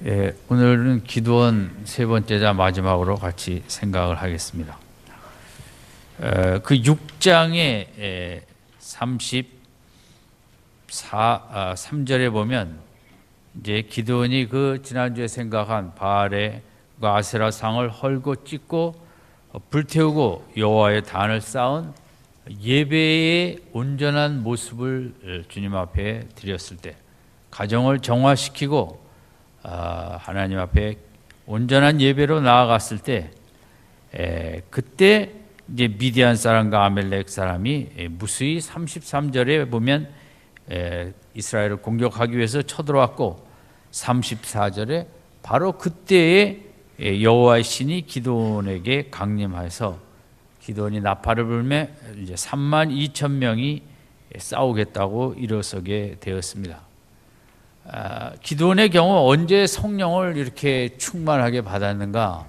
오늘은 기도원 세 번째자 마지막으로 같이 생각을 하겠습니다. 그 6장의 3절에 보면 이제 기도원이 그 지난주에 생각한 바알의 그 아세라 상을 헐고 찢고 불태우고 여호와의 단을 쌓은 예배의 온전한 모습을 주님 앞에 드렸을 때, 가정을 정화시키고 하나님 앞에 온전한 예배로 나아갔을 때, 그때 이제 미디안 사람과 아멜렉 사람이 무수히 33절에 보면 이스라엘을 공격하기 위해서 쳐들어왔고, 34절에 바로 그때에 여호와의 신이 기드온에게 강림하여서 기드온이 나팔을 불며 이제 32,000명이 싸우겠다고 일어서게 되었습니다. 기드온의 경우 언제 성령을 이렇게 충만하게 받았는가?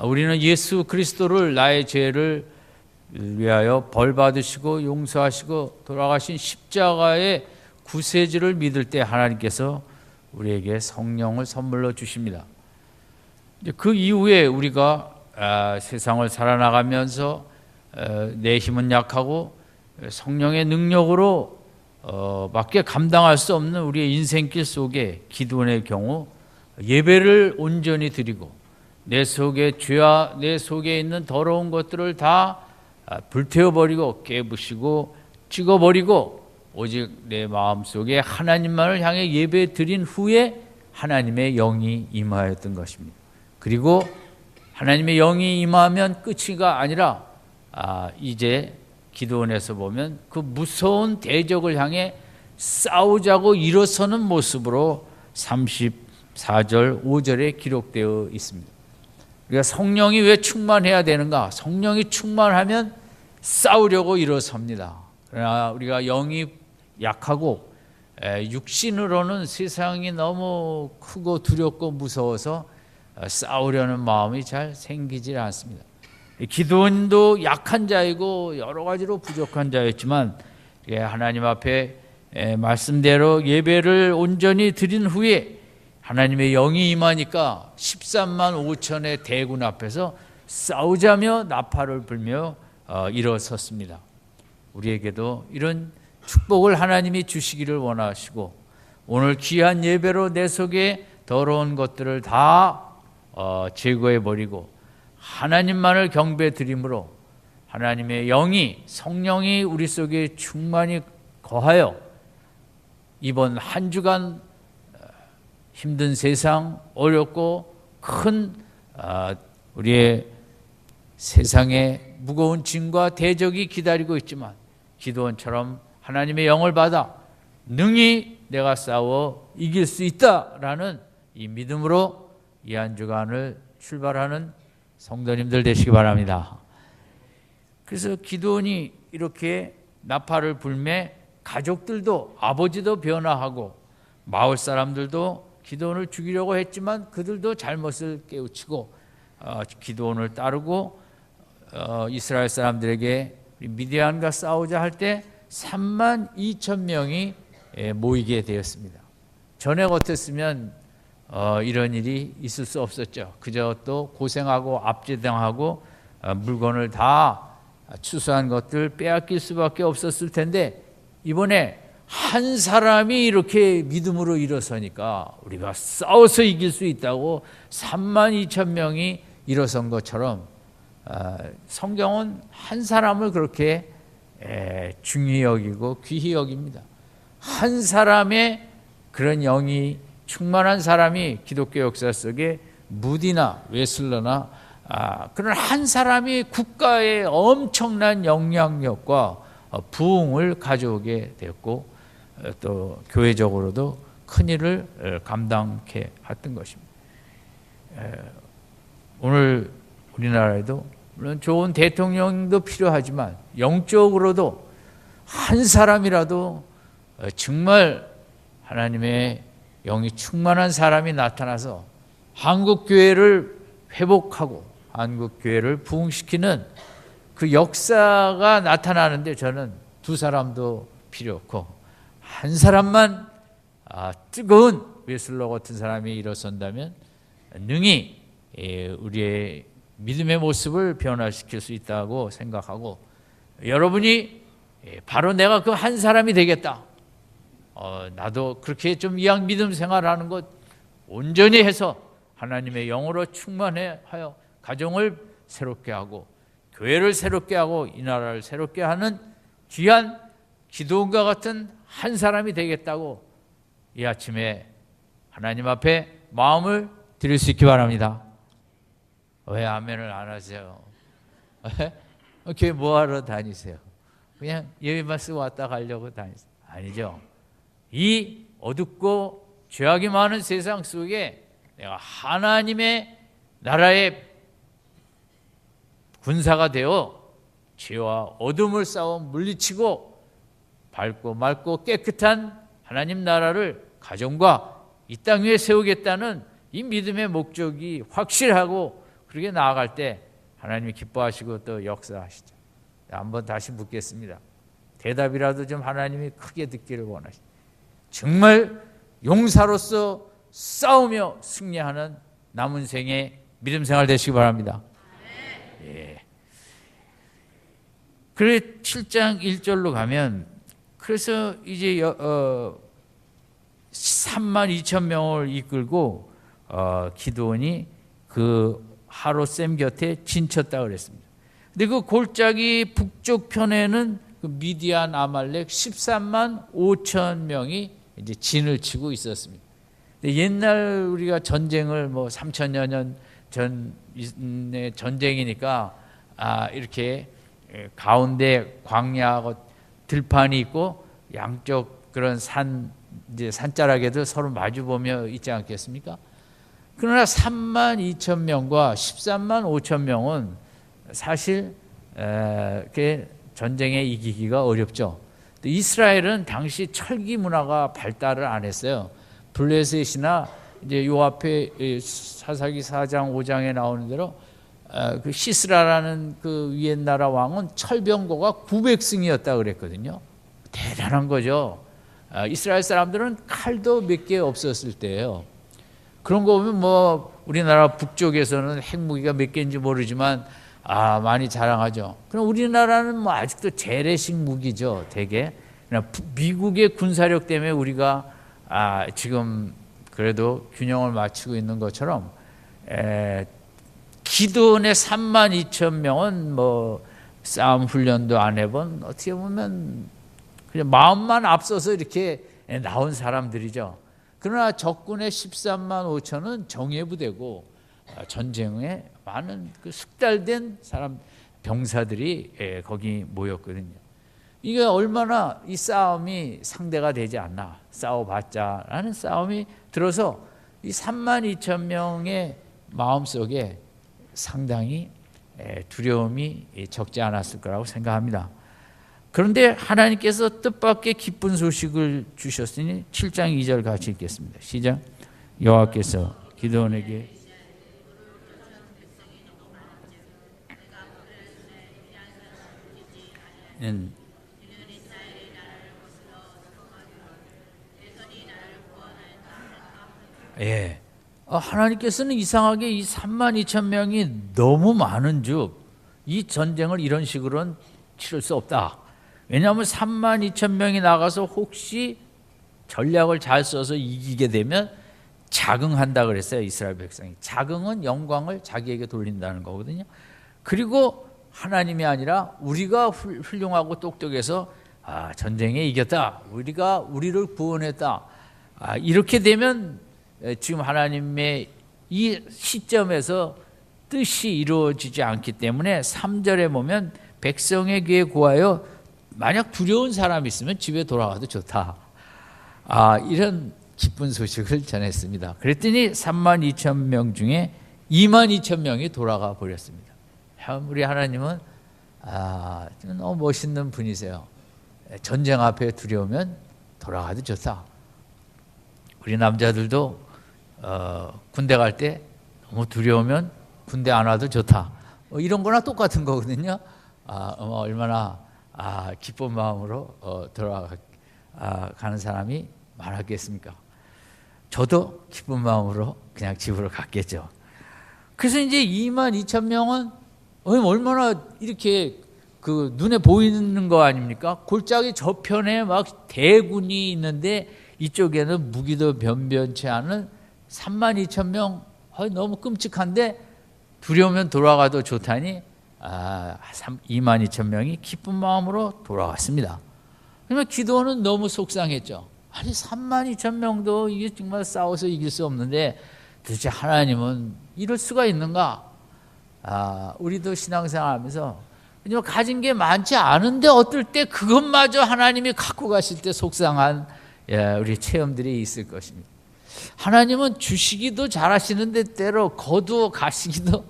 우리는 예수 그리스도를 나의 죄를 위하여 벌 받으시고 용서하시고 돌아가신 십자가의 구세주를 믿을 때 하나님께서 우리에게 성령을 선물로 주십니다. 그 이후에 우리가 세상을 살아나가면서 내 힘은 약하고 성령의 능력으로 밖에 감당할 수 없는 우리의 인생길 속에 기드온의 경우 예배를 온전히 드리고 내 속에 죄와 내 속에 있는 더러운 것들을 다 불태워버리고 깨부시고 찍어버리고 오직 내 마음속에 하나님만을 향해 예배 드린 후에 하나님의 영이 임하였던 것입니다. 그리고 하나님의 영이 임하면 끝이가 아니라 이제 기드온에서 보면 그 무서운 대적을 향해 싸우자고 일어서는 모습으로 34절 5절에 기록되어 있습니다. 우리가 성령이 왜 충만해야 되는가? 성령이 충만하면 싸우려고 일어섭니다. 그러나 우리가 영이 약하고 육신으로는 세상이 너무 크고 두렵고 무서워서 싸우려는 마음이 잘 생기지 않습니다. 기드온도 약한 자이고 여러 가지로 부족한 자였지만 하나님 앞에 말씀대로 예배를 온전히 드린 후에 하나님의 영이 임하니까 13만 5천의 대군 앞에서 싸우자며 나팔을 불며 일어섰습니다. 우리에게도 이런 축복을 하나님이 주시기를 원하시고, 오늘 귀한 예배로 내 속에 더러운 것들을 다 제거해버리고 하나님만을 경배 드림으로 하나님의 영이, 성령이 우리 속에 충만히 거하여 이번 한 주간 힘든 세상, 어렵고 큰 우리의 세상에 무거운 짐과 대적이 기다리고 있지만 기드온처럼 하나님의 영을 받아 능히 내가 싸워 이길 수 있다라는 이 믿음으로 이 한 주간을 출발하는 성도님들 되시기 바랍니다. 그래서 기드온이 이렇게 나팔을 불매 가족들도, 아버지도 변화하고 마을 사람들도 기드온을 죽이려고 했지만 그들도 잘못을 깨우치고 기드온을 따르고 이스라엘 사람들에게 미디안과 싸우자 할 때 32,000명이 모이게 되었습니다. 전에 같았으면 이런 일이 있을 수 없었죠. 그저 또 고생하고 압제당하고 물건을 다 추수한 것들 빼앗길 수밖에 없었을 텐데, 이번에 한 사람이 이렇게 믿음으로 일어서니까 우리가 싸워서 이길 수 있다고 32,000명이 일어선 것처럼 성경은 한 사람을 그렇게 중히 여기고 귀히 여깁니다. 한 사람의 그런 영이 충만한 사람이 기독교 역사 속에 무디나 웨슬러나 그런 한 사람이 국가에 엄청난 영향력과 부흥을 가져오게 되었고 또 교회적으로도 큰 일을 감당케 했던 것입니다. 오늘 우리나라에도 물론 좋은 대통령도 필요하지만 영적으로도 한 사람이라도 정말 하나님의 영이 충만한 사람이 나타나서 한국교회를 회복하고 한국교회를 부흥시키는 그 역사가 나타나는데, 저는 두 사람도 필요 없고 한 사람만 뜨거운 웨슬러 같은 사람이 일어선다면 능히 우리의 믿음의 모습을 변화시킬 수 있다고 생각하고, 여러분이 바로 내가 그 한 사람이 되겠다, 나도 그렇게 좀 이왕 믿음 생활하는 것 온전히 해서 하나님의 영으로 충만하여 가정을 새롭게 하고 교회를 새롭게 하고 이 나라를 새롭게 하는 귀한 기도원과 같은 한 사람이 되겠다고 이 아침에 하나님 앞에 마음을 드릴 수 있기 바랍니다. 왜 아멘을 안 하세요? 교회 뭐하러 다니세요? 그냥 예배만 쓰고 왔다 가려고 다니세요? 아니죠. 이 어둡고 죄악이 많은 세상 속에 내가 하나님의 나라의 군사가 되어 죄와 어둠을 싸워 물리치고 밝고 맑고 깨끗한 하나님 나라를 가정과 이 땅 위에 세우겠다는 이 믿음의 목적이 확실하고, 그렇게 나아갈 때 하나님이 기뻐하시고 또 역사하시죠. 한번 다시 묻겠습니다. 대답이라도 좀 하나님이 크게 듣기를 원하시죠. 정말 용사로서 싸우며 승리하는 남은 생의 믿음 생활 되시기 바랍니다. 예. 그래 7장 1절로 가면, 그래서 이제 32,000명을 이끌고 기드온이 그 하롯셈 곁에 진쳤다 그랬습니다. 근데 그 골짜기 북쪽 편에는 그 미디안 아말렉 13만 5천 명이 이제 진을 치고 있었습니다. 근데 옛날 우리가 전쟁을 뭐 3,000여 년 전의 전쟁이니까 이렇게 가운데 광야하고 들판이 있고 양쪽 그런 이제 산자락에도 서로 마주보며 있지 않겠습니까? 그러나 32,000명과 13만 5천 명은 사실 전쟁에 이기기가 어렵죠. 이스라엘은 당시 철기 문화가 발달을 안 했어요. 블레셋이나 이제 요 앞에 사사기 4장 5장에 나오는 대로 그 시스라라는 그 위에 나라 왕은 철병거가 900승이었다 그랬거든요. 대단한 거죠. 이스라엘 사람들은 칼도 몇 개 없었을 때예요. 그런 거 보면 뭐 우리나라 북쪽에서는 핵무기가 몇 개인지 모르지만 많이 자랑하죠. 그럼 우리나라는 뭐 아직도 재래식 무기죠, 대개. 미국의 군사력 때문에 우리가 지금 그래도 균형을 맞추고 있는 것처럼 기드온의 32,000명은 뭐 싸움 훈련도 안 해본, 어떻게 보면 그냥 마음만 앞서서 이렇게 나온 사람들이죠. 그러나 적군의 13만 5천은 정예부대고 전쟁에 많은 그 숙달된 사람 병사들이 거기 모였거든요. 이게 얼마나 이 싸움이 상대가 되지 않나, 싸워봤자라는 싸움이 들어서 이 32,000명의 마음속에 상당히 두려움이 적지 않았을 거라고 생각합니다. 그런데 하나님께서 뜻밖의 기쁜 소식을 주셨으니 7장 2절 같이 읽겠습니다. 시작. 여호와께서 기드온에게 하나님께서는 이상하게 이 32,000명이 너무 많은 즉 이 전쟁을 이런 식으로는 치를 수 없다. 왜냐하면 32,000명이 나가서 혹시 전략을 잘 써서 이기게 되면 자긍한다 그랬어요. 이스라엘 백성이. 자긍은 영광을 자기에게 돌린다는 거거든요. 그리고 하나님이 아니라 우리가 훌륭하고 똑똑해서 전쟁에 이겼다, 우리가 우리를 구원했다, 이렇게 되면 지금 하나님의 이 시점에서 뜻이 이루어지지 않기 때문에 3절에 보면 백성의 귀에 구하여 만약 두려운 사람이 있으면 집에 돌아가도 좋다, 이런 기쁜 소식을 전했습니다. 그랬더니 32,000명 중에 22,000명이 돌아가 버렸습니다. 우리 하나님은 너무 멋있는 분이세요. 전쟁 앞에 두려우면 돌아가도 좋다. 우리 남자들도 군대 갈 때 너무 두려우면 군대 안 와도 좋다, 이런 거나 똑같은 거거든요. 얼마나 기쁜 마음으로 돌아가는 사람이 많았겠습니까? 저도 기쁜 마음으로 그냥 집으로 갔겠죠. 그래서 이제 22,000명은 얼마나 이렇게 그 눈에 보이는 거 아닙니까? 골짜기 저편에 막 대군이 있는데 이쪽에는 무기도 변변치 않은 32,000명. 너무 끔찍한데 두려우면 돌아가도 좋다니 22,000명이 기쁜 마음으로 돌아왔습니다. 그러면 기도는 너무 속상했죠. 아니 32,000명도 이게 정말 싸워서 이길 수 없는데 도대체 하나님은 이럴 수가 있는가? 우리도 신앙생활하면서 가진 게 많지 않은데 어떨 때 그것마저 하나님이 갖고 가실 때 속상한 우리 체험들이 있을 것입니다. 하나님은 주시기도 잘하시는데 때로 거두어 가시기도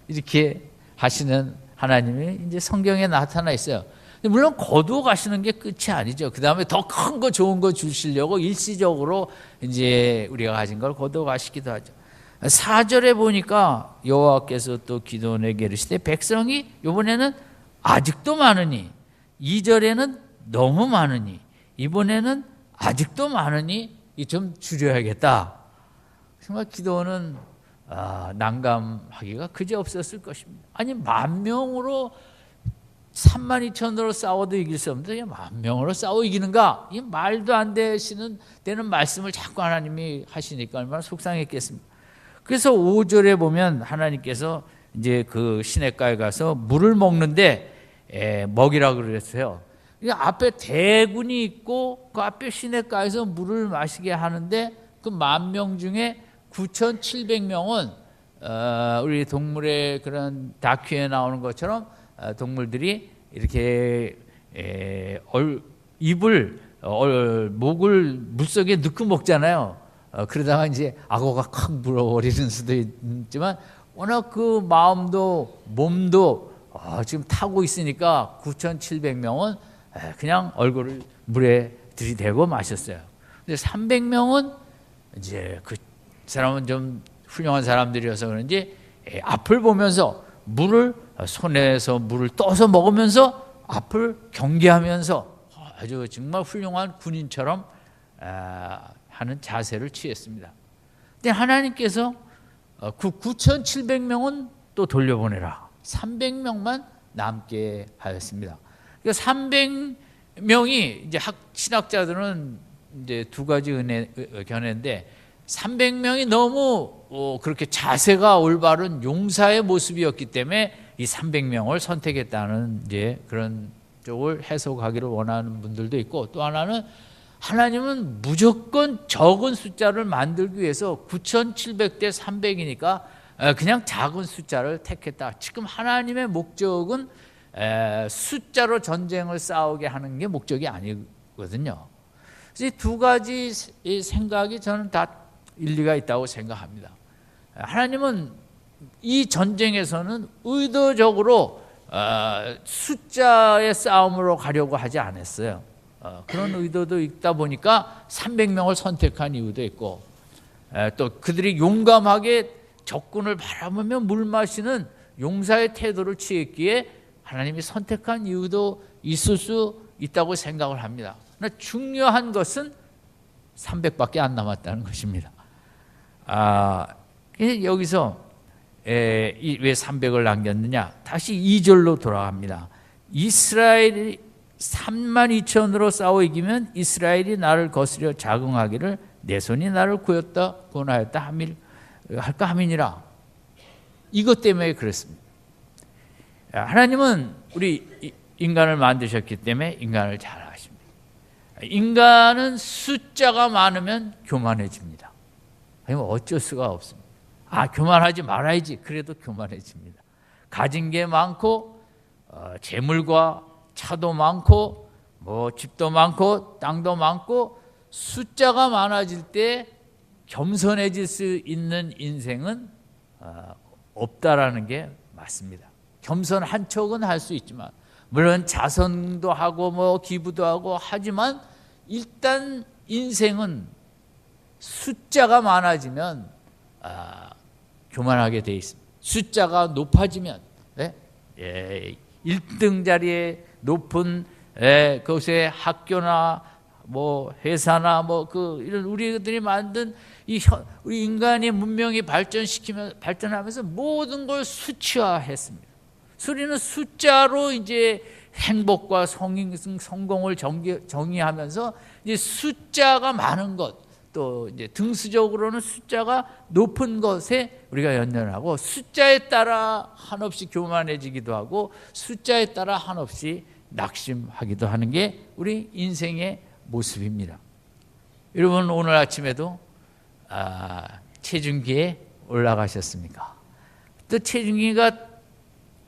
이렇게 하시는 하나님이 이제 성경에 나타나 있어요. 물론 거두어 가시는 게 끝이 아니죠. 그 다음에 더 큰 거 좋은 거 주시려고 일시적으로 이제 우리가 가진 걸 거두어 가시기도 하죠. 4절에 보니까 여호와께서 또 기도원에게 이르시되 백성이 이번에는 아직도 많으니, 2절에는 너무 많으니, 이번에는 아직도 많으니 좀 줄여야겠다. 정말 기도원은 난감하기가 그지없었을 것입니다. 아니 10,000명으로 32,000으로 싸워도 이길 수 없는데 10,000명으로 싸워 이기는가? 이 말도 안 되는 말씀을 자꾸 하나님이 하시니까 얼마나 속상했겠습니까? 그래서 5절에 보면 하나님께서 이제 그 시냇가에 가서 물을 먹는데 먹이라고 그랬어요. 앞에 대군이 있고 그 앞에 시냇가에서 물을 마시게 하는데 그 10,000명 중에 9,700명은 우리 동물의 그런 다큐에 나오는 것처럼 동물들이 이렇게 목을 물속에 넣고 먹잖아요. 그러다가 이제 악어가 콱 물어버리는 수도 있지만 워낙 그 마음도 몸도 지금 타고 있으니까 9,700명은 그냥 얼굴을 물에 들이대고 마셨어요. 근데 300명은 이제 그 사람은 좀 훌륭한 사람들이어서 그런지 앞을 보면서 물을 손에서 물을 떠서 먹으면서 앞을 경계하면서 아주 정말 훌륭한 군인처럼 하는 자세를 취했습니다. 근데 하나님께서 9,700명은 또 돌려보내라. 300명만 남게 하였습니다. 그러니까 300명이 이제 신학자들은 이제 두 가지 견해인데 300명이 너무 그렇게 자세가 올바른 용사의 모습이었기 때문에 이 300명을 선택했다는 이제 그런 쪽을 해석하기를 원하는 분들도 있고, 또 하나는 하나님은 무조건 적은 숫자를 만들기 위해서 9,700대 300이니까 그냥 작은 숫자를 택했다. 지금 하나님의 목적은 숫자로 전쟁을 싸우게 하는 게 목적이 아니거든요. 그래서 이 두 가지 생각이 저는 다 일리가 있다고 생각합니다. 하나님은 이 전쟁에서는 의도적으로 숫자의 싸움으로 가려고 하지 않았어요. 그런 의도도 있다 보니까 300명을 선택한 이유도 있고, 또 그들이 용감하게 적군을 바라보며 물 마시는 용사의 태도를 취했기에 하나님이 선택한 이유도 있을 수 있다고 생각을 합니다. 그러나 중요한 것은 300밖에 안 남았다는 것입니다. 여기서 왜 300을 남겼느냐? 다시 2절로 돌아갑니다. 이스라엘이 32,000으로 싸워 이기면 이스라엘이 나를 거스려 자긍하기를 내 손이 나를 구했다 구원하였다 할까 함이니라. 이것 때문에 그렇습니다. 하나님은 우리 인간을 만드셨기 때문에 인간을 잘 아십니다. 인간은 숫자가 많으면 교만해집니다. 아니면 어쩔 수가 없습니다. 교만하지 말아야지. 그래도 교만해집니다. 가진 게 많고 재물과 차도 많고 집도 많고 땅도 많고 숫자가 많아질 때 겸손해질 수 있는 인생은 없다라는 게 맞습니다. 겸손 한 척은 할 수 있지만, 물론 자선도 하고 기부도 하고 하지만 일단 인생은 숫자가 많아지면 교만하게 돼 있습니다. 숫자가 높아지면 1등 자리에 높은 그곳에 학교나 뭐 회사나 뭐 이런 우리들이 만든 우리 인간의 문명이 발전하면서 모든 걸 수치화했습니다. 우리는 숫자로 이제 행복과 성공을 정의하면서 이제 숫자가 많은 것, 또 이제 등수적으로는 숫자가 높은 것에 우리가 연연하고, 숫자에 따라 한없이 교만해지기도 하고 숫자에 따라 한없이 낙심하기도 하는 게 우리 인생의 모습입니다. 여러분, 오늘 아침에도 체중계에 올라가셨습니까? 또 체중계가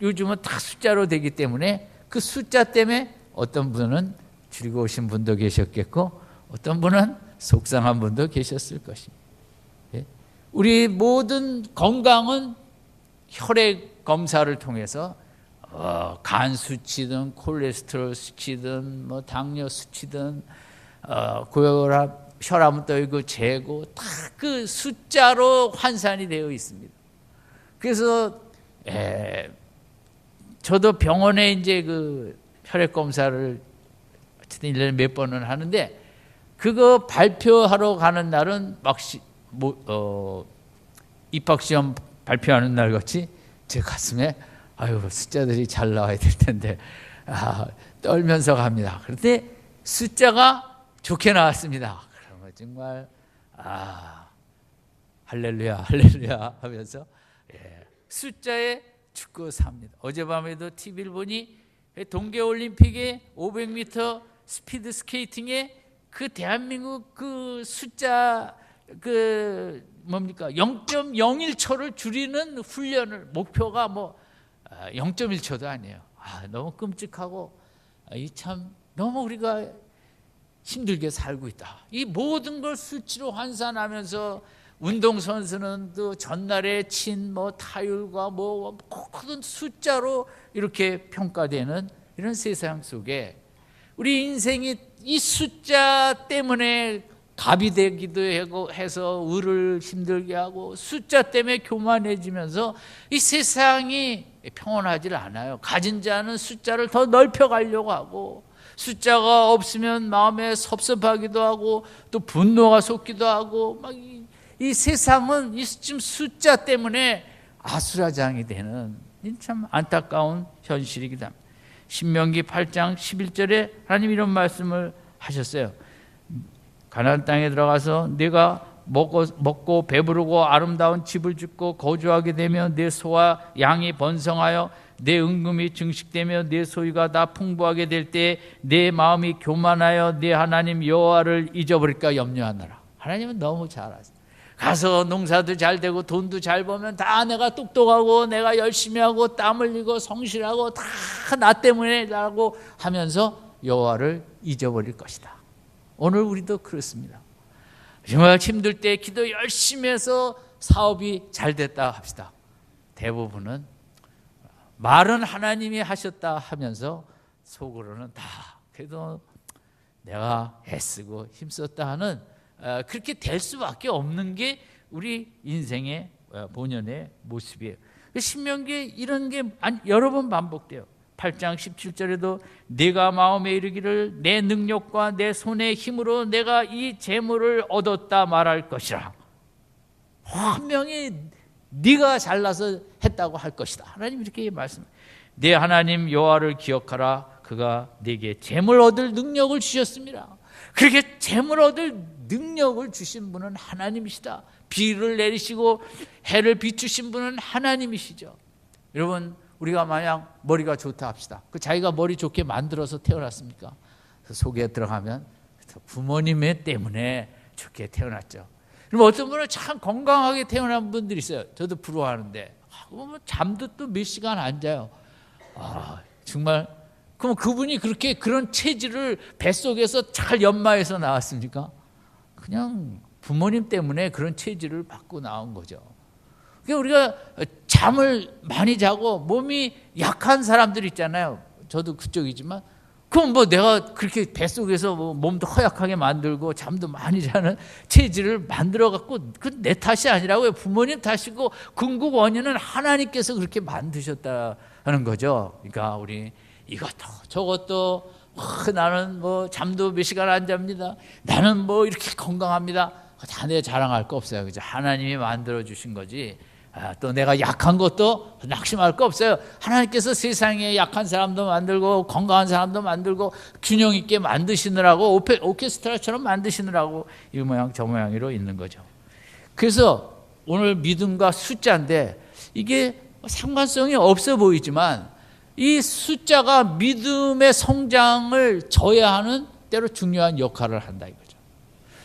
요즘은 다 숫자로 되기 때문에 그 숫자 때문에 어떤 분은 즐거우신 분도 계셨겠고 어떤 분은 속상한 분도 계셨을 것입니다. 우리 모든 건강은 혈액 검사를 통해서 간 수치든 콜레스테롤 수치든 뭐 당뇨 수치든 고혈압, 혈압도 재고 다 그 숫자로 환산이 되어 있습니다. 그래서 저도 병원에 이제 혈액 검사를 1년에 몇 번은 하는데, 그거 발표하러 가는 날은 막 입학시험 발표하는 날 같이 제 가슴에 숫자들이 잘 나와야 될 텐데 떨면서 갑니다. 그런데 숫자가 좋게 나왔습니다. 그러면 정말 할렐루야 할렐루야 하면서 숫자에 죽고 삽니다. 어젯밤에도 TV를 보니 동계올림픽의 500m 스피드 스케이팅에 대한민국 숫자 0.01초를 줄이는 훈련을, 목표가 0.1초도 아니에요. 너무 끔찍하고 참 너무 우리가 힘들게 살고 있다. 이 모든 걸 수치로 환산하면서 운동선수는 또 전날에 친 타율과 모든 숫자로 이렇게 평가되는 이런 세상 속에 우리 인생이 이 숫자 때문에 갑이 되기도 해서 을을 힘들게 하고, 숫자 때문에 교만해지면서 이 세상이 평온하지 않아요. 가진 자는 숫자를 더 넓혀가려고 하고, 숫자가 없으면 마음에 섭섭하기도 하고 또 분노가 솟기도 하고, 이 세상은 지금 숫자 때문에 아수라장이 되는 참 안타까운 현실이기도 합니다. 신명기 8장 11절에 하나님 이런 말씀을 하셨어요. 가나안 땅에 들어가서 네가 먹고 배부르고 아름다운 집을 짓고 거주하게 되면 내 소와 양이 번성하여 내 은금이 증식되며 내 소유가 다 풍부하게 될 때 내 마음이 교만하여 내 하나님 여호와를 잊어버릴까 염려하노라. 하나님은 너무 잘 아세요. 가서 농사도 잘 되고 돈도 잘 벌면 다 내가 똑똑하고 내가 열심히 하고 땀 흘리고 성실하고 다 나 때문에 라고 하면서 여호와를 잊어버릴 것이다. 오늘 우리도 그렇습니다. 정말 힘들 때 기도 열심히 해서 사업이 잘 됐다 합시다. 대부분은 말은 하나님이 하셨다 하면서 속으로는 다 그래도 내가 애쓰고 힘썼다 하는, 그렇게 될 수밖에 없는 게 우리 인생의 본연의 모습이에요. 신명기에 이런 게 여러 번 반복돼요. 8장 17절에도 네가 마음에 이르기를 내 능력과 내 손의 힘으로 내가 이 재물을 얻었다 말할 것이라. 분명히 네가 잘나서 했다고 할 것이다. 하나님 이렇게 말씀해요. 내 하나님 여호와를 기억하라. 그가 네게 재물 얻을 능력을 주셨습니다. 그렇게 재물 얻을 능력을 주신 분은 하나님이시다. 비를 내리시고 해를 비추신 분은 하나님이시죠. 여러분, 우리가 만약 머리가 좋다 합시다. 자기가 머리 좋게 만들어서 태어났습니까? 속에 들어가면 부모님 때문에 좋게 태어났죠. 그럼 어떤 분은 참 건강하게 태어난 분들이 있어요. 저도 부러워하는데 잠도 또 몇 시간 안 자요. 정말 그럼 그분이 그런 체질을 뱃속에서 잘 연마해서 나왔습니까? 그냥 부모님 때문에 그런 체질을 받고 나온 거죠. 우리가 잠을 많이 자고 몸이 약한 사람들 있잖아요. 저도 그쪽이지만 그럼 내가 그렇게 뱃속에서 몸도 허약하게 만들고 잠도 많이 자는 체질을 만들어 갖고 그 내 탓이 아니라고요. 부모님 탓이고 궁극 원인은 하나님께서 그렇게 만드셨다는 거죠. 그러니까 우리 이것도 저것도 나는 뭐 잠도 몇 시간 안 잡니다. 나는 뭐 이렇게 건강합니다. 다 내 자랑할 거 없어요. 그죠? 하나님이 만들어 주신 거지. 또 내가 약한 것도 낙심할 거 없어요. 하나님께서 세상에 약한 사람도 만들고 건강한 사람도 만들고 균형 있게 만드시느라고 오케스트라처럼 만드시느라고 이 모양 저 모양으로 있는 거죠. 그래서 오늘 믿음과 숫자인데 이게 상관성이 없어 보이지만 이 숫자가 믿음의 성장을 저해하는 때로 중요한 역할을 한다 이거죠.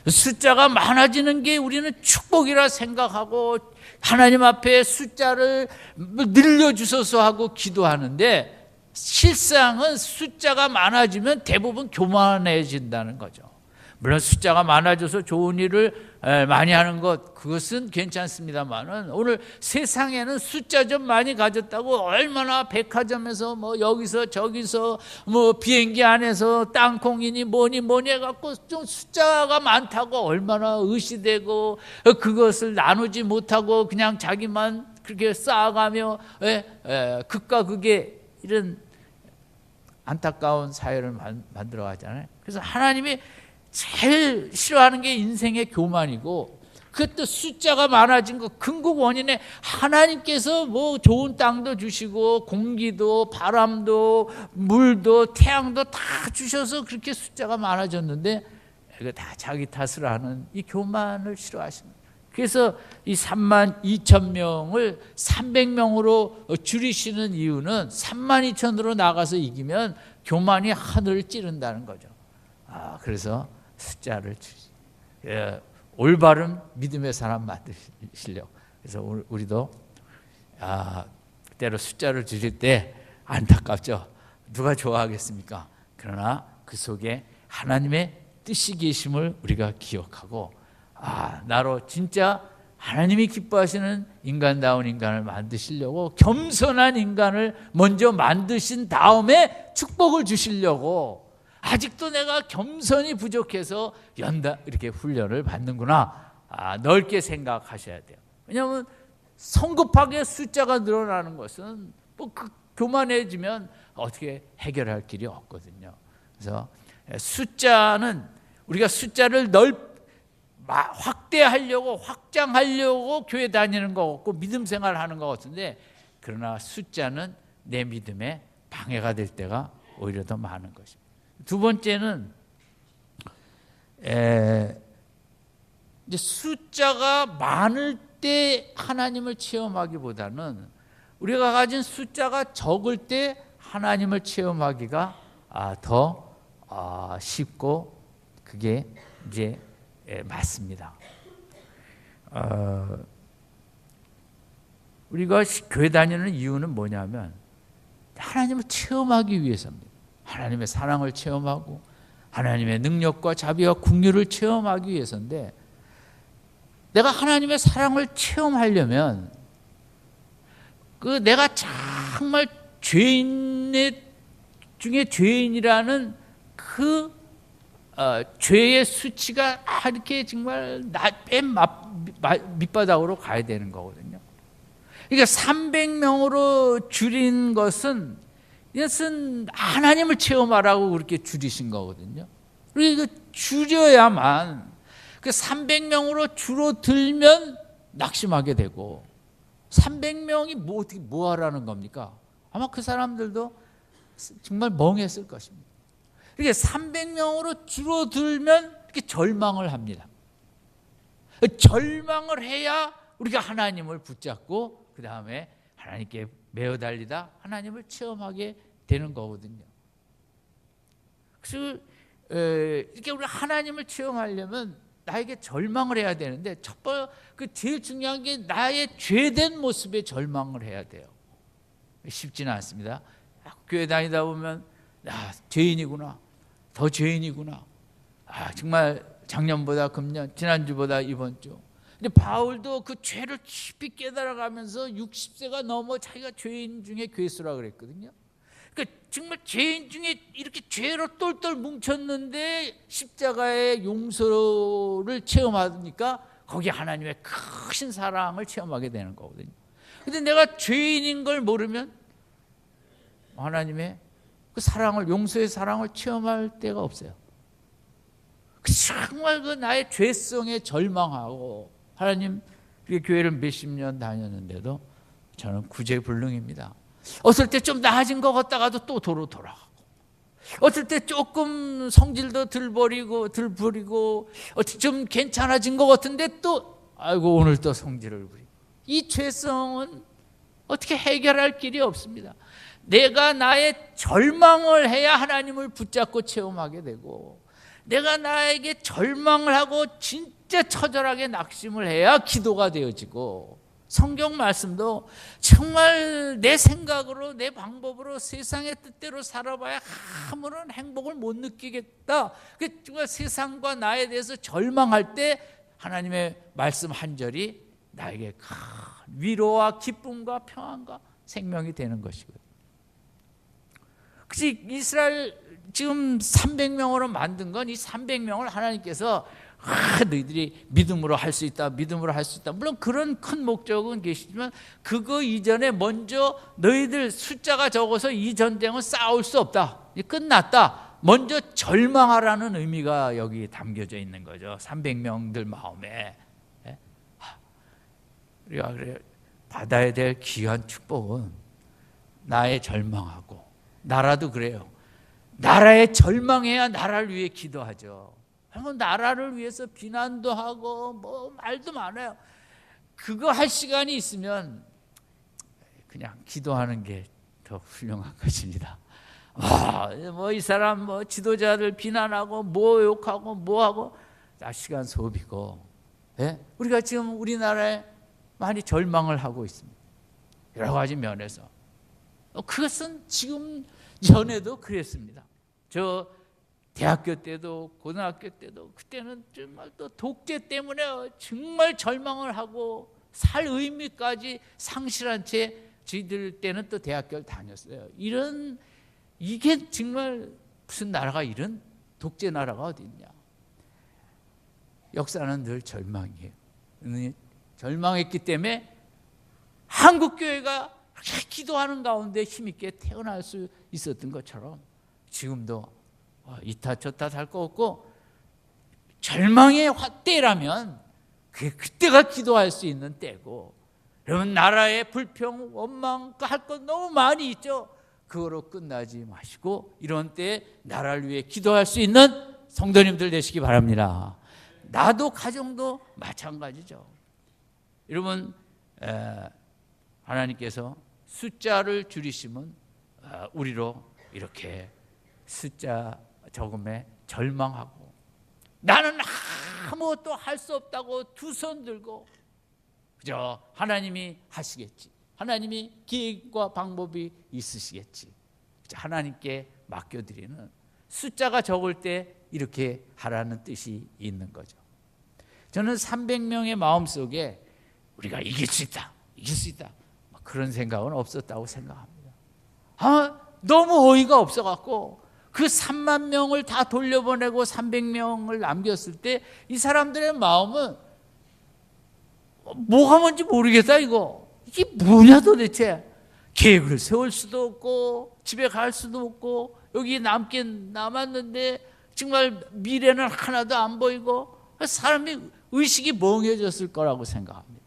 숫자가 많아지는 게 우리는 축복이라 생각하고 하나님 앞에 숫자를 늘려주소서 하고 기도하는데 실상은 숫자가 많아지면 대부분 교만해진다는 거죠. 물론 숫자가 많아져서 좋은 일을 많이 하는 것 그것은 괜찮습니다만은 오늘 세상에는 숫자 좀 많이 가졌다고 얼마나 백화점에서 뭐 여기서 저기서 뭐 비행기 안에서 땅콩이니 뭐니 해갖고 좀 숫자가 많다고 얼마나 의시되고 그것을 나누지 못하고 그냥 자기만 그렇게 쌓아가며 극과 극의 이런 안타까운 사회를 만들어 가잖아요. 그래서 하나님이 제일 싫어하는 게 인생의 교만이고 그것도 숫자가 많아진 거 근국 원인에 하나님께서 뭐 좋은 땅도 주시고 공기도 바람도 물도 태양도 다 주셔서 그렇게 숫자가 많아졌는데 이거 다 자기 탓을 하는 이 교만을 싫어하십니다. 그래서 이 3만 2천 명을 300명으로 줄이시는 이유는 3만 2천으로 나가서 이기면 교만이 하늘을 찌른다는 거죠. 그래서 숫자를 올바른 믿음의 사람 만드시려고. 그래서 우리도 때로 숫자를 줄일 때 안타깝죠. 누가 좋아하겠습니까? 그러나 그 속에 하나님의 뜻이 계심을 우리가 기억하고 나로 진짜 하나님이 기뻐하시는 인간다운 인간을 만드시려고 겸손한 인간을 먼저 만드신 다음에 축복을 주시려고 아직도 내가 겸손이 부족해서 연다 이렇게 훈련을 받는구나 넓게 생각하셔야 돼요. 왜냐하면 성급하게 숫자가 늘어나는 것은 뭐 교만해지면 어떻게 해결할 길이 없거든요. 그래서 숫자는 우리가 숫자를 확대하려고 확장하려고 교회 다니는 거 같고 믿음 생활하는 것 같은데 그러나 숫자는 내 믿음에 방해가 될 때가 오히려 더 많은 것입니다. 두 번째는 이제 숫자가 많을 때 하나님을 체험하기보다는 우리가 가진 숫자가 적을 때 하나님을 체험하기가 더 쉽고 그게 이제 맞습니다. 우리가 교회 다니는 이유는 뭐냐면 하나님을 체험하기 위해서입니다. 하나님의 사랑을 체험하고 하나님의 능력과 자비와 긍휼을 체험하기 위해서인데 내가 하나님의 사랑을 체험하려면 내가 정말 죄인 중에 죄인이라는 그 죄의 수치가 이렇게 정말 맨 밑바닥으로 가야 되는 거거든요. 그러니까 300명으로 줄인 것은 이것은 하나님을 체험하라고 그렇게 줄이신 거거든요. 그리고 줄여야만 그 300명으로 줄어들면 낙심하게 되고 300명이 어떻게 뭐 하라는 겁니까? 아마 그 사람들도 정말 멍했을 것입니다. 그러니까 300명으로 줄어들면 이렇게 절망을 합니다. 절망을 해야 우리가 하나님을 붙잡고 그 다음에 하나님께 매어 달리다 하나님을 체험하게 되는 거거든요. 그래서 이렇게 우리 하나님을 체험하려면 나에게 절망을 해야 되는데 첫 번째 제일 중요한 게 나의 죄된 모습에 절망을 해야 돼요. 쉽지는 않습니다. 교회 다니다 보면 죄인이구나, 더 죄인이구나. 정말 작년보다 금년, 지난주보다 이번 주. 근데 바울도 그 죄를 깊이 깨달아가면서 60세가 넘어 자기가 죄인 중에 괴수라 그랬거든요. 그러니까 정말 죄인 중에 이렇게 죄로 똘똘 뭉쳤는데 십자가의 용서를 체험하니까 거기 하나님의 크신 사랑을 체험하게 되는 거거든요. 근데 내가 죄인인 걸 모르면 하나님의 그 사랑을, 용서의 사랑을 체험할 때가 없어요. 정말 그 나의 죄성에 절망하고, 하나님, 교회를 몇십 년 다녔는데도 저는 구제불능입니다. 어떨 때 좀 나아진 것 같다가도 또 도로 돌아가고, 어떨 때 조금 성질도 덜 부리고 어떻게 좀 괜찮아진 것 같은데 또 아이고 오늘 또 성질을 부리고. 이 죄성은 어떻게 해결할 길이 없습니다. 내가 나의 절망을 해야 하나님을 붙잡고 체험하게 되고, 내가 나에게 절망을 하고 진짜 처절하게 낙심을 해야 기도가 되어지고, 성경 말씀도 정말 내 생각으로 내 방법으로 세상의 뜻대로 살아봐야 아무런 행복을 못 느끼겠다, 정말 세상과 나에 대해서 절망할 때 하나님의 말씀 한 절이 나에게 큰 위로와 기쁨과 평안과 생명이 되는 것이고요. 그래서 이스라엘 지금 300명으로 만든 건, 이 300명을 하나님께서 너희들이 믿음으로 할 수 있다, 믿음으로 할 수 있다, 물론 그런 큰 목적은 계시지만 그거 이전에 먼저 너희들 숫자가 적어서 이 전쟁은 싸울 수 없다, 끝났다, 먼저 절망하라는 의미가 여기 담겨져 있는 거죠. 300명들 마음에. 우리가 그래 받아야 될 귀한 축복은 나의 절망하고, 나라도 그래요. 나라에 절망해야 나라를 위해 기도하죠. 나라를 위해서 비난도 하고 뭐 말도 많아요. 그거 할 시간이 있으면 그냥 기도하는 게 더 훌륭한 것입니다. 뭐 이 사람 뭐 지도자들 비난하고 뭐 욕하고 뭐 하고 시간 소비고. 우리가 지금 우리나라에 많이 절망을 하고 있습니다. 여러 가지 면에서. 그것은 지금 전에도 그랬습니다. 저 대학교 때도 고등학교 때도, 그때는 정말 또 독재 때문에 정말 절망을 하고 살 의미까지 상실한 채 저희들 때는 또 대학교를 다녔어요. 이게 정말 무슨 나라가, 이런 독재 나라가 어디 있냐. 역사는 늘 절망이에요. 절망했기 때문에 한국교회가 기도하는 가운데 힘있게 태어날 수 있었던 것처럼 지금도 이타 저타 할 거 없고, 절망의 때라면 그때가 기도할 수 있는 때고, 여러분 나라의 불평, 원망 할 것 너무 많이 있죠. 그거로 끝나지 마시고 이런 때에 나라를 위해 기도할 수 있는 성도님들 되시기 바랍니다. 나도 가정도 마찬가지죠. 여러분 하나님께서 숫자를 줄이시면 우리로 이렇게 숫자 적음에 절망하고, 나는 아무것도 할 수 없다고 두 손 들고 그저 하나님이 하시겠지, 하나님이 계획과 방법이 있으시겠지, 하나님께 맡겨드리는, 숫자가 적을 때 이렇게 하라는 뜻이 있는 거죠. 저는 300명의 마음속에 우리가 이길 수 있다, 이길 수 있다, 그런 생각은 없었다고 생각합니다. 너무 어이가 없어갖고 그 3만 명을 다 돌려보내고 300명을 남겼을 때 이 사람들의 마음은 뭐가 뭔지 모르겠다. 이게 뭐냐 도대체. 계획을 세울 수도 없고 집에 갈 수도 없고 여기 남았는데 정말 미래는 하나도 안 보이고, 사람이 의식이 멍해졌을 거라고 생각합니다.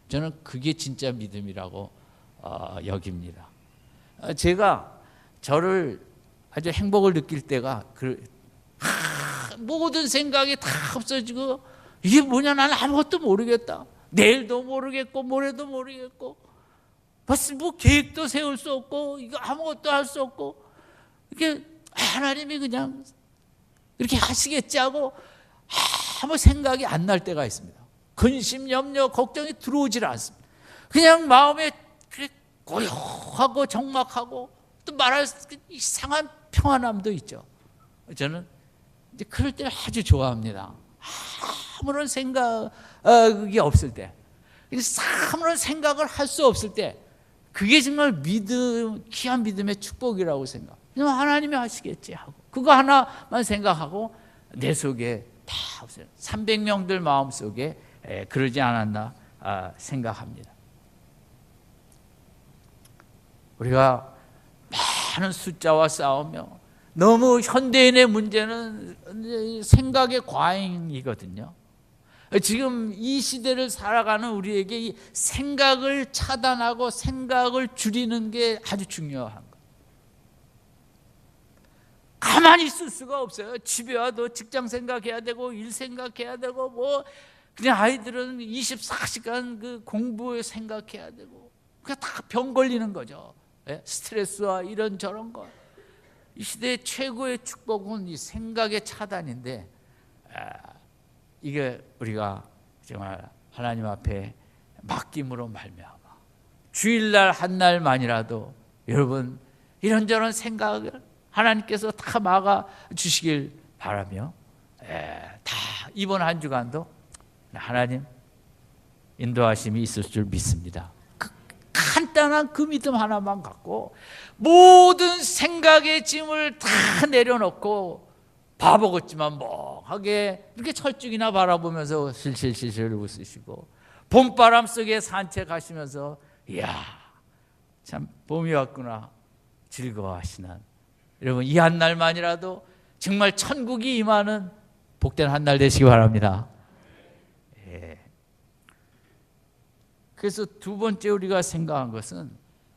저는 그게 진짜 믿음이라고 여깁니다. 제가 저를 아주 행복을 느낄 때가 모든 생각이 다 없어지고, 이게 뭐냐, 나는 아무것도 모르겠다, 내일도 모르겠고 모레도 모르겠고 뭐 계획도 세울 수 없고 이거 아무것도 할 수 없고, 이렇게 하나님이 그냥 이렇게 하시겠지 하고 아무 생각이 안 날 때가 있습니다. 근심, 염려, 걱정이 들어오질 않습니다. 그냥 마음에 고요하고 적막하고 또 말할 이상한 평안함도 있죠. 저는 이제 그럴 때를 아주 좋아합니다. 아무런 생각이 없을 때, 아무런 생각을 할 수 없을 때, 그게 정말 귀한 믿음의 축복이라고 생각. 하나님이 하시겠지 하고 그거 하나만 생각하고 내 속에 다 없어요. 300명들 마음속에 그러지 않았나 생각합니다. 우리가 많은 숫자와 싸우며 너무 현대인의 문제는 생각의 과잉이거든요. 지금 이 시대를 살아가는 우리에게 이 생각을 차단하고 생각을 줄이는 게 아주 중요한 거예요. 가만히 있을 수가 없어요. 집에 와도 직장 생각해야 되고 일 생각해야 되고 뭐 그냥 아이들은 24시간 그 공부에 생각해야 되고 그게 다 병 걸리는 거죠. 스트레스와 이런 저런 거. 이 시대의 최고의 축복은 이 생각의 차단인데 이게 우리가 정말 하나님 앞에 맡김으로 말미암아 주일날 한 날만이라도 여러분 이런저런 생각을 하나님께서 다 막아 주시길 바라며 다 이번 한 주간도 하나님 인도하심이 있을 줄 믿습니다. 간단한 그 믿음 하나만 갖고 모든 생각의 짐을 다 내려놓고 바보 같지만 멍하게 이렇게 철쭉이나 바라보면서 실실실실 웃으시고 봄바람 속에 산책하시면서 이야 참 봄이 왔구나 즐거워하시는 여러분 이 한 날만이라도 정말 천국이 임하는 복된 한 날 되시기 바랍니다. 그래서 두 번째 우리가 생각한 것은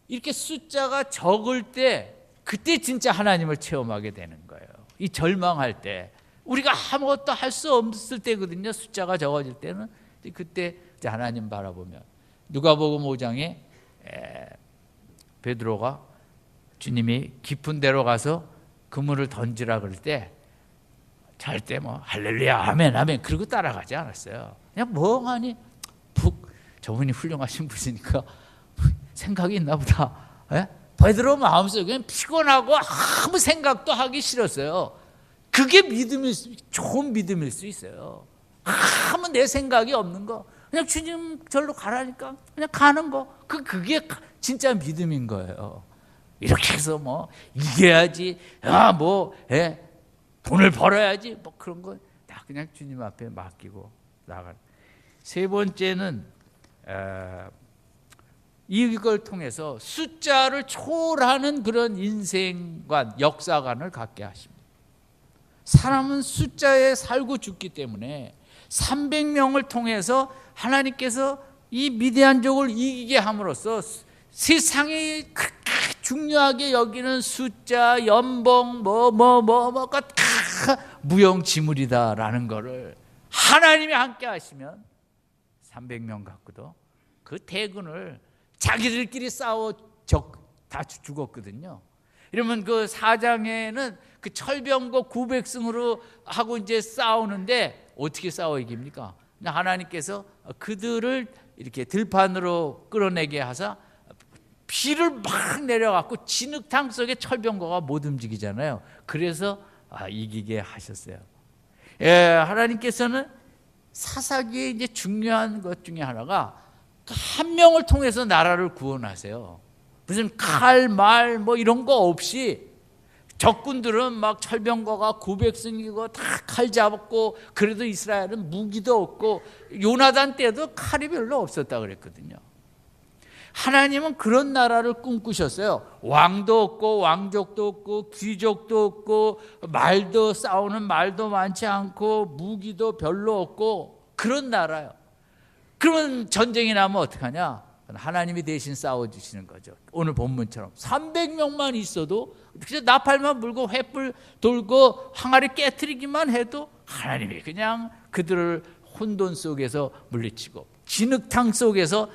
이렇게 숫자가 적을 때 그때 진짜 하나님을 체험하게 되는 거예요. 이 절망할 때 우리가 아무것도 할 수 없을 때거든요. 숫자가 적어질 때는 그때 하나님 바라보면 누가복음 5장에 베드로가 주님이 깊은 데로 가서 그물을 던지라 그럴 때 절대 뭐 할렐루야 아멘 아멘 그러고 따라가지 않았어요. 그냥 멍하니 푹 저분이 훌륭하신 분이니까 생각이 있나 보다. 베드로 마음속에 그냥 피곤하고 아무 생각도 하기 싫었어요. 그게 믿음일 수, 좋은 믿음일 수 있어요. 아무 내 생각이 없는 거 그냥 주님 절로 가라니까 그냥 가는 거 그게 진짜 믿음인 거예요. 이렇게 해서 뭐 이겨야지 돈을 벌어야지 뭐 그런 거 다 그냥 주님 앞에 맡기고 나가는. 세 번째는 이걸 통해서 숫자를 초월하는 그런 인생관, 역사관을 갖게 하십니다. 사람은 숫자에 살고 죽기 때문에 300명을 통해서 하나님께서 이 미디안족을 이기게 함으로써 세상이 그렇게 중요하게 여기는 숫자, 연봉, 뭐가 다 무용지물이다라는 것을 하나님이 함께 하시면 300명 갖고도 그 대군을 자기들끼리 싸워 다 죽었거든요. 이러면 그 4장에는 그 철병거 900승으로 하고 이제 싸우는데 어떻게 싸워 이깁니까? 하나님께서 그들을 이렇게 들판으로 끌어내게 하사 비를 막 내려갖고 진흙탕 속에 철병거가 못 움직이잖아요. 그래서 이기게 하셨어요. 하나님께서는 사사기에 이제 중요한 것 중에 하나가 한 명을 통해서 나라를 구원하세요. 무슨 칼, 말 뭐 이런 거 없이 적군들은 막 철병거가 900승이고 다 칼 잡았고 그래도 이스라엘은 무기도 없고 요나단 때도 칼이 별로 없었다 그랬거든요. 하나님은 그런 나라를 꿈꾸셨어요. 왕도 없고 왕족도 없고 귀족도 없고 말도 싸우는 말도 많지 않고 무기도 별로 없고 그런 나라요. 그러면 전쟁이 나면 어떡하냐? 하나님이 대신 싸워주시는 거죠. 오늘 본문처럼 300명만 있어도 그냥 나팔만 불고 횃불 돌고 항아리 깨트리기만 해도 하나님이 그냥 그들을 혼돈 속에서 물리치고 진흙탕 속에서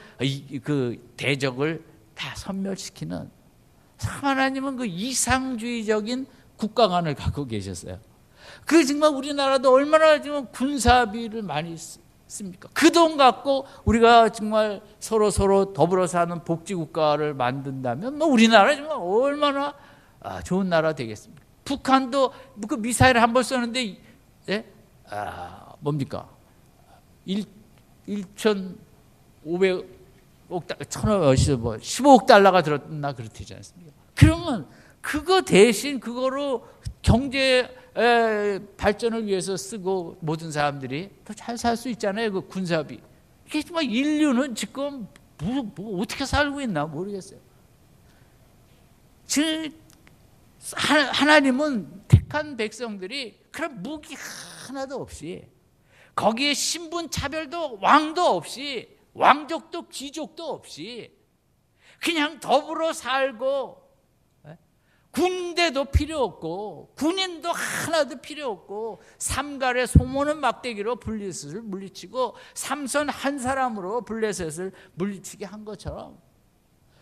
그 대적을 다 섬멸시키는 하나님은 그 이상주의적인 국가관을 갖고 계셨어요. 그 정말 우리나라도 얼마나 지금 군사비를 많이 씁니까? 그 돈 갖고 우리가 정말 서로 더불어 사는 복지국가를 만든다면 뭐 우리나라 정말 얼마나 좋은 나라 되겠습니까? 북한도 그 미사일 한 번 쏘는데 뭡니까? 1,500억 15억 달러가 들었나 그렇지 않습니까? 그러면 그거 대신 그거로 경제 발전을 위해서 쓰고 모든 사람들이 더 잘 살 수 있잖아요. 그 군사비. 이게 정말 인류는 지금 어떻게 살고 있나 모르겠어요. 하나님은 택한 백성들이 그런 무기 하나도 없이, 거기에 신분 차별도 왕도 없이, 왕족도 귀족도 없이 그냥 더불어 살고, 군대도 필요 없고 군인도 하나도 필요 없고 삼갈의 소모는 막대기로 블레셋을 물리치고 삼손 한 사람으로 블레셋을 물리치게 한 것처럼,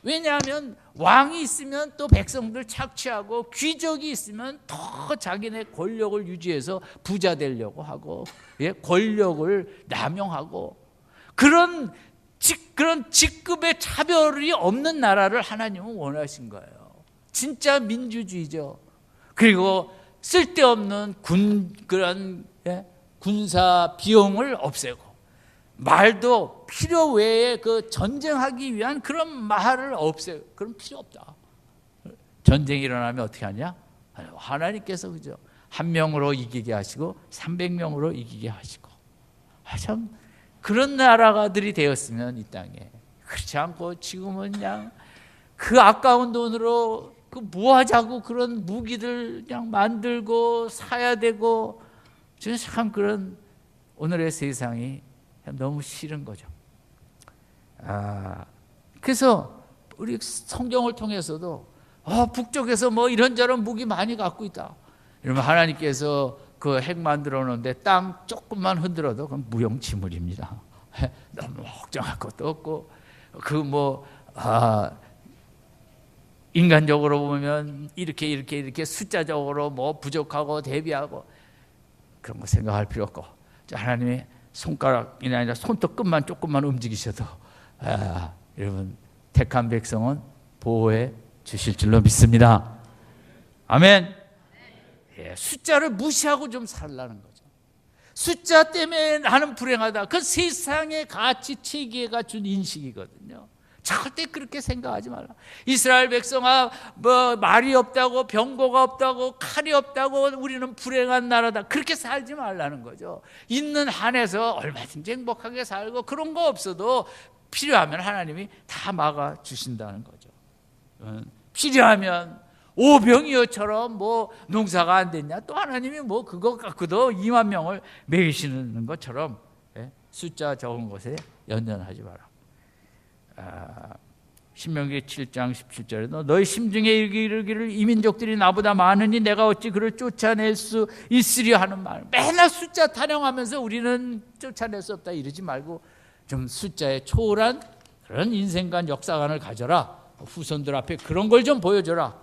왜냐하면 왕이 있으면 또 백성들 착취하고 귀족이 있으면 더 자기네 권력을 유지해서 부자 되려고 하고, 권력을 남용하고, 그런 직급의 차별이 없는 나라를 하나님은 원하신 거예요. 진짜 민주주의죠. 그리고 쓸데없는 그런 군사 비용을 없애고, 말도 필요 외에 그 전쟁하기 위한 그런 말을 없애고, 그럼 필요 없다. 전쟁이 일어나면 어떻게 하냐? 하나님께서 그죠? 한 명으로 이기게 하시고 300명으로 이기게 하시고, 참 그런 나라가들이 되었으면 이 땅에. 그렇지 않고 지금은 그냥 그 아까운 돈으로 그 뭐 하자고 그런 무기들 그냥 만들고 사야 되고, 저는 참 그런 오늘의 세상이 너무 싫은 거죠. 그래서 우리 성경을 통해서도 북쪽에서 뭐 이런저런 무기 많이 갖고 있다. 이러면 하나님께서 그 핵 만들어 놓은데 땅 조금만 흔들어도 그건 무용지물입니다. 너무 걱정할 것도 없고, 인간적으로 보면 이렇게 숫자적으로 뭐 부족하고 대비하고 그런 거 생각할 필요 없고, 하나님의 손가락이 아니라 손톱 끝만 조금만 움직이셔도 여러분 택한 백성은 보호해 주실 줄로 믿습니다. 아멘. 숫자를 무시하고 좀 살라는 거죠. 숫자 때문에 나는 불행하다. 그 세상의 가치 체계가 준 인식이거든요. 절대 그렇게 생각하지 말라. 이스라엘 백성아, 뭐 말이 없다고, 병거가 없다고, 칼이 없다고 우리는 불행한 나라다, 그렇게 살지 말라는 거죠. 있는 한에서 얼마든지 행복하게 살고, 그런 거 없어도 필요하면 하나님이 다 막아 주신다는 거죠. 필요하면 오병이어처럼 뭐 농사가 안 됐냐, 또 하나님이 뭐 그거 갖고도 2만 명을 먹이시는 것처럼 숫자 적은 것에 연연하지 마라. 신명기 7장 17절에 너희 심중에 이르기를 이 민족들이 나보다 많으니 내가 어찌 그를 쫓아낼 수 있으려 하는 말. 맨날 숫자 타령하면서 우리는 쫓아낼 수 없다 이러지 말고 좀 숫자에 초월한 그런 인생관 역사관을 가져라. 후손들 앞에 그런 걸 좀 보여줘라.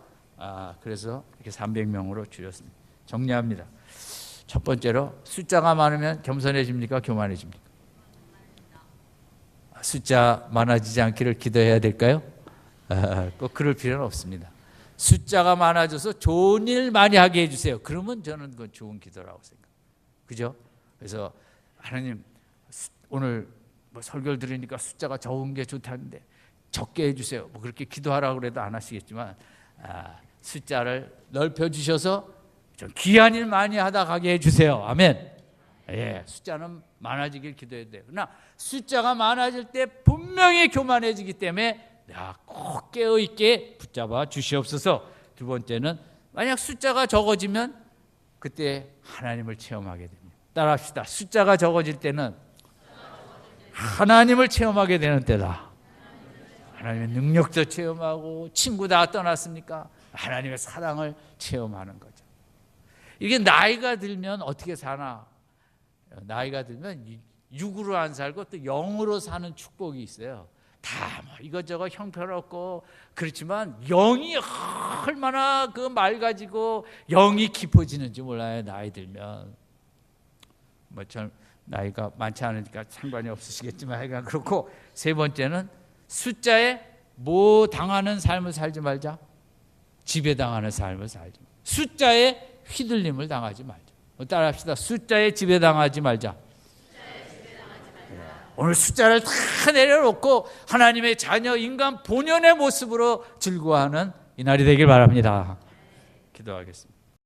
그래서 이렇게 300명으로 줄였습니다. 정리합니다. 첫 번째로, 숫자가 많으면 겸손해집니까? 교만해집니까? 숫자 많아지지 않기를 기도해야 될까요? 꼭 그럴 필요는 없습니다. 숫자가 많아져서 좋은 일 많이 하게 해주세요. 그러면 저는 그건 좋은 기도라고 생각합니다. 그죠? 그래서 하나님, 오늘 뭐 설교를 들으니까 숫자가 적은 게 좋다는데 적게 해주세요. 뭐 그렇게 기도하라고 그래도 안 하시겠지만, 숫자를 넓혀주셔서 좀 귀한 일 많이 하다 가게 해주세요. 아멘. 숫자는 많아지길 기도해야 돼요. 그러나 숫자가 많아질 때 분명히 교만해지기 때문에 꼭 깨어있게 붙잡아 주시옵소서. 두 번째는, 만약 숫자가 적어지면 그때 하나님을 체험하게 됩니다. 따라합시다. 숫자가 적어질 때는 하나님을 체험하게 되는 때다. 하나님의 능력도 체험하고, 친구 다 떠났습니까? 하나님의 사랑을 체험하는 거죠. 이게 나이가 들면 어떻게 사나? 나이가 들면 육으로 안 살고 또 영으로 사는 축복이 있어요. 다 뭐 이것저것 형편없고 그렇지만 영이 얼마나 그 맑아지고 영이 깊어지는지 몰라요. 나이 들면. 뭐 전 나이가 많지 않으니까 상관이 없으시겠지만 하여간 그렇고, 세 번째는 숫자에 뭐 당하는 삶을 살지 말자. 지배당하는 삶을 살지 말자. 숫자에 휘둘림을 당하지 말자. 따라합시다. 숫자에 지배당하지 말자. 오늘 숫자를 다 내려놓고 하나님의 자녀, 인간 본연의 모습으로 즐거워하는 이날이 되길 바랍니다. 기도하겠습니다.